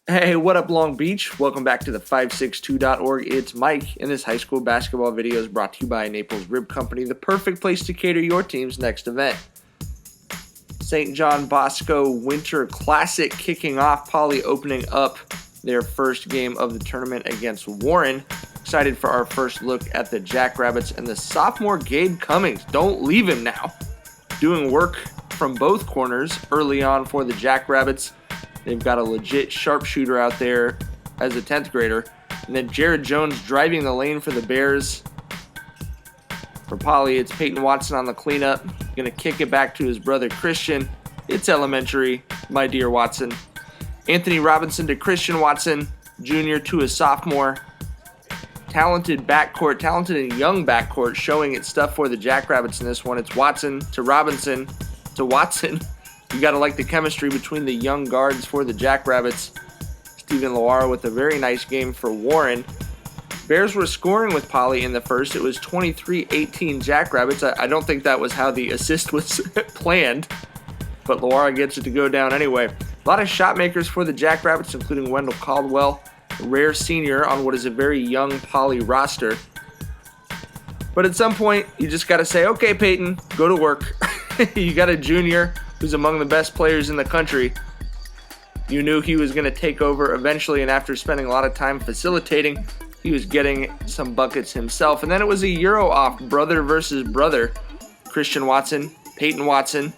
Hey, what up, Long Beach? Welcome back to the 562.org. It's Mike, and this high school basketball video is brought to you by Naples Rib Company, the perfect place to cater your team's next event. St. John Bosco Winter Classic kicking off. Poly opening up their first game of the tournament against Warren. Excited for our first look at the Jackrabbits and the sophomore Gabe Cummings. Don't leave him now. Doing work from both corners early on for the Jackrabbits. They've got a legit sharpshooter out there as a 10th grader. And then Jared Jones driving the lane for the Bears. For Poly, it's Peyton Watson on the cleanup. Going to kick it back to his brother Christian. It's elementary, my dear Watson. Anthony Robinson to Christian Watson, junior to a sophomore. Talented backcourt, talented and young backcourt, showing its stuff for the Jackrabbits in this one. It's Watson to Robinson to Watson. You got to like the chemistry between the young guards for the Jackrabbits. Stephen Loara with a very nice game for Warren. Bears were scoring with Poly in the first. It was 23-18 Jackrabbits. I don't think that was how the assist was planned, but Loara gets it to go down anyway. A lot of shot makers for the Jackrabbits, including Wendell Caldwell, a rare senior on what is a very young Poly roster. But at some point, you just got to say, okay, Peyton, go to work. You got a junior who's among the best players in the country. You knew he was going to take over eventually, and after spending a lot of time facilitating, he was getting some buckets himself. And then it was a Euro off, brother versus brother. Christian Watson, Peyton Watson.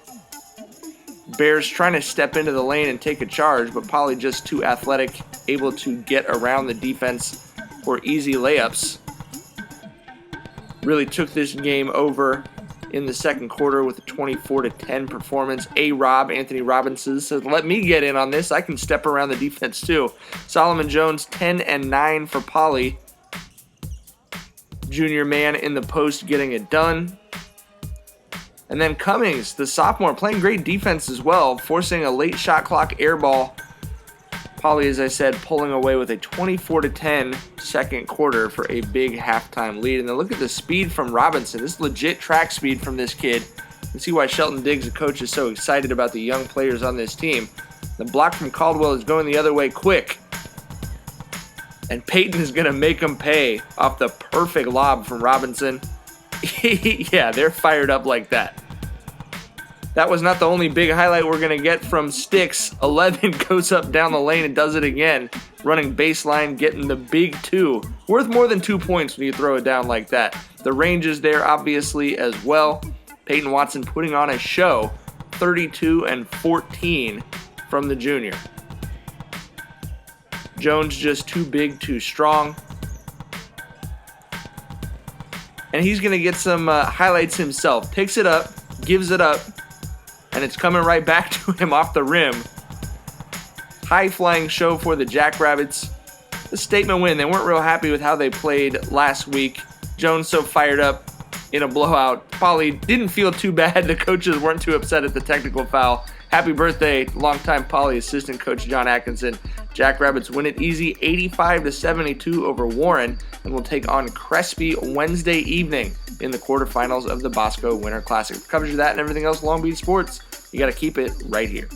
Bears trying to step into the lane and take a charge, but Poly just too athletic, able to get around the defense for easy layups. Really took this game over in the second quarter with a 24-10 performance. Anthony Robinson says, let me get in on this. I can step around the defense too. Solomon Jones, 10 and 9 for Poly. Junior man in the post getting it done. And then Cummings, the sophomore, playing great defense as well, forcing a late shot clock air ball. Poly, as I said, pulling away with a 24-10 second quarter for a big halftime lead. And then look at the speed from Robinson. This is legit track speed from this kid. You can see why Shelton Diggs, the coach, is so excited about the young players on this team. The block from Caldwell is going the other way quick. And Peyton is going to make him pay off the perfect lob from Robinson. Yeah, they're fired up like that. That was not the only big highlight we're going to get from Sticks. 11 goes up down the lane and does it again. Running baseline, getting the big two. Worth more than 2 points when you throw it down like that. The range is there, obviously, as well. Peyton Watson putting on a show. 32 and 14 from the junior. Jones just too big, too strong. And he's going to get some highlights himself. Picks it up, gives it up, and it's coming right back to him off the rim. High-flying show for the Jackrabbits. A statement win. They weren't real happy with how they played last week. Jones so fired up in a blowout. Poly didn't feel too bad. The coaches weren't too upset at the technical foul. Happy birthday, longtime Poly assistant coach John Atkinson. Jackrabbits win it easy, 85-72 over Warren, and will take on Crespi Wednesday evening in the quarterfinals of the Bosco Winter Classic. For coverage of that and everything else Long Beach sports, you got to keep it right here.